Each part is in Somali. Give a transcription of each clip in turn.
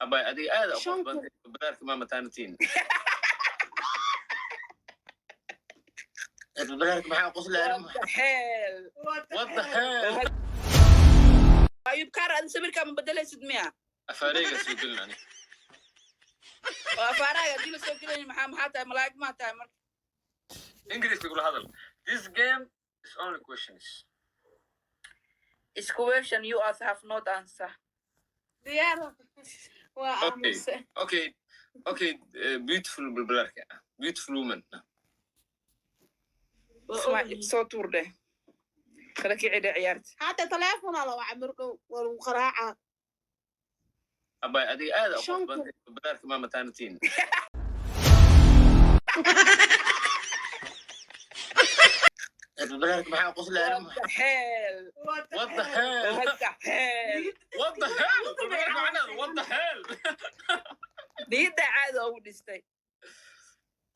أبا أدي هذا أقف بلارك ما متانتين بلارك معاه قص لا What the hell? what the hell أيوب كار هذا سمير كان بدله 600 أفاريق سوق لنا وأفارق دي سوق لنا محاتا ملاك ما تامر إنجليزي يقول هذا this game is only questions It's question you ask have not answer. ديارة وأمس okay beautiful بالبلارك beautiful woman اسمع صوتور ده خلك يعيد عيارتي حتى تليفون على وعمر والقراعة أبا أدي هذا أقف بلارك ما متانتين بلارك معاه قص لا What the hell? what the hell What the hell? what the hell بلارك معنا what the hell دي عادة أو دستي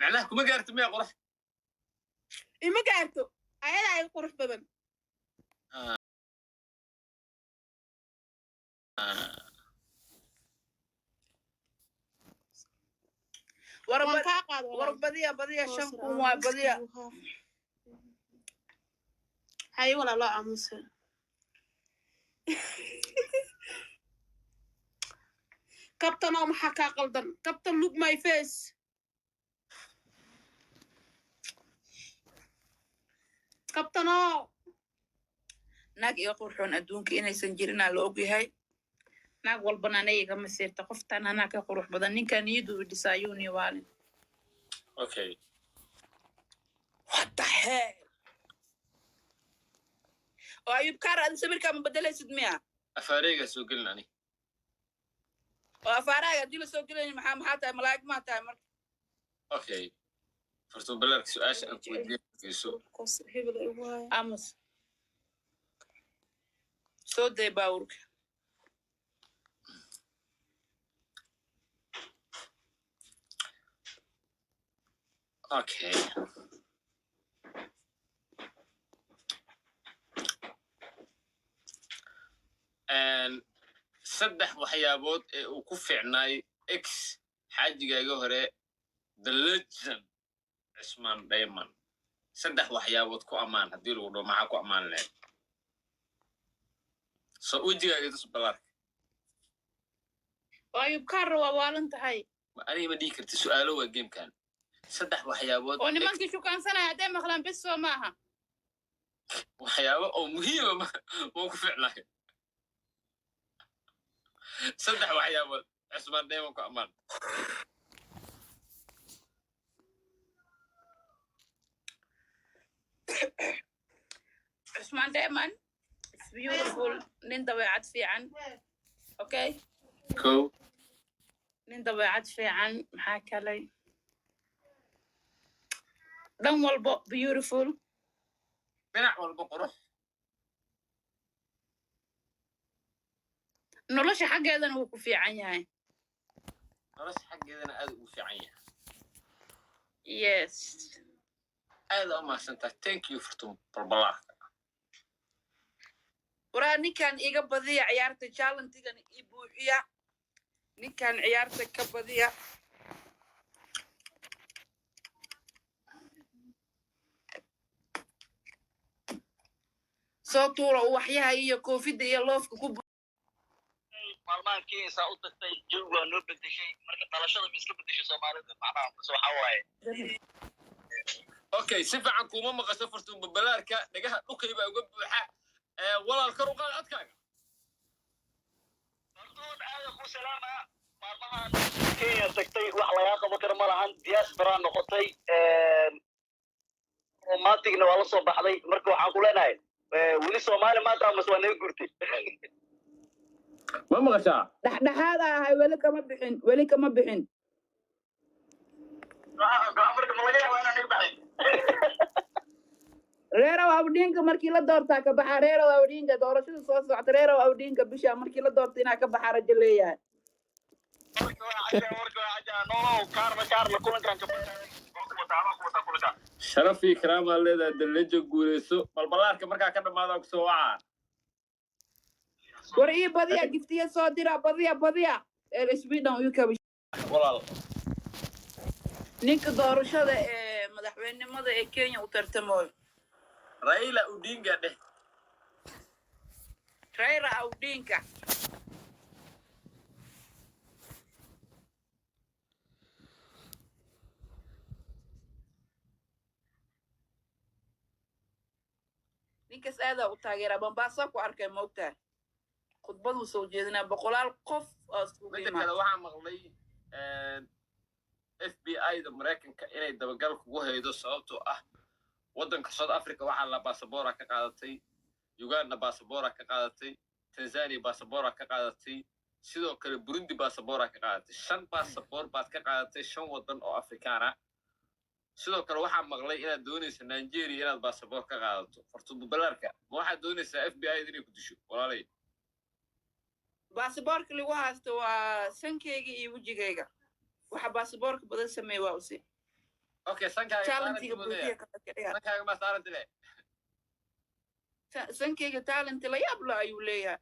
معناه كم قارت مية قرح إما قارتو أيلا أي قرح بدن ورب بديا شنكم وبديا هاي ولا لا أمس كابتن أو محاكا قلدن كابتن look my face كابتن أو naag iga qurxoon adduunka inaysan jirin aa la ogyahay naag walbana ana iga masiirta qoftaan anaa ka qurux badan ninkan iyadu dhisaayuuni waalin okay what the hell oo ayub kaar aad sawirkaa ma bedelaysid miya أفاريق سوق لنا oo afaaraaga haddii la soo gelayni maxaa tahay malaa'ig maa tahay marka okay فرتو بلارك سؤال أنت ودي يسوع amos soo day baawurka okay and صدح وحيابود وكفي عناي إكس حاجة جاي هره the legend عثمان دايما صدح وحيابود كو أمان هديلو ودو معاكو أمان لين سوودي جاي تصبلارك oo ayub kaar waa waalan tahay أنا ما ديك سؤاله والجيم كان صدح وحيابود oo nimankii shukaansanaya hadday maqlaan bes soo maaha وحيابود أو مهمة ما كفي عناي صدح وحيابود عثمان دايما كو أمان عثمان دايما it's beautiful nin dabeecad fiican okay كو nin dabeecad fiican maxaa kalay dhan walbo beautiful بنع والبقرة nolosha xaggeedana wuu ku fiican yahay خلاص حق إذا أنا أدو في عينها yes هذا ما سنت thank you for بالبلاك waraa ninkan iga badiya ciyaarta challengegan ii buuxiya ninkan ciyaarta ka badiya soo tuura uwaxyaha iyo koofida iyo loofka ku maalmaankii saa u tagtay jawi waa noo bedeshay marka dhalashada ma iska bedeshay soomaalida macnaha bas waxa waaye okay sifa عن كوما ما قصفرتم ببلاركا دغها دكاي با uga buuxa walaal kar u qaad adkaaga mardood aad ku salaama maalmahan Kenya tagtay wax laga qabo karo ma lahan diaspora noqotay oo maatigna waa la soo baxday marka waxaan ku leenahay wili Soomaali maanta ama soo naga gurtay ma maqashaa dhexdhexaad ahay weli kama bixin marka ma laga yaabaa inaan baxay reerow awdhiinka markii la doortaa ka baxa reerow awdhiinka doorashada soo socota reerow awdhiinka bisha markii la doorta inaa ka baxa rajo leeyahay sharafii karaama leedahay dalajo guureyso balbalaarka markaa ka dhamaada kusoo wacaa war ii badiya giftiya soo dira badiya sweden uu ka walaal ninka doorashada ee madaxweynenimada ee Kenya u tartamayo Raila Odinga dheh Raila Odinga ninkaas aad u taageera Mombasa ku arkay moogtaa khudbadu soo jeedina boqolaal qof oo isku midda kale waxaa maqlay FBI-da Mareykanka inay dabagal kugu haydo sababtoo ah waddanka South Africa waxaa la baasaboora ka qaadatay Uganda baasaboora ka qaadatay Tanzania baasaboora ka qaadatay sidoo kale Burundi baasaboora ka qaadatay 5 baasaboor baad ka qaadatay 5 waddan oo Afrikaan ah sidoo kale waxaa maqlay inaad doonayso Nigeria inaad baasaboor ka qaadato fartuubo balaarka ma waxaad doonaysaa FBI-da inay ku disho walaalay baasaboorka lagu haysto waa sankeyga iyo wejigayga waxa baasaboorka badan sameey waa usi okay sankaaga talentiga buuxiya ka dhigay sankaaga ma saaran dilay sankeyga talent la yaab la ayuu leeyahay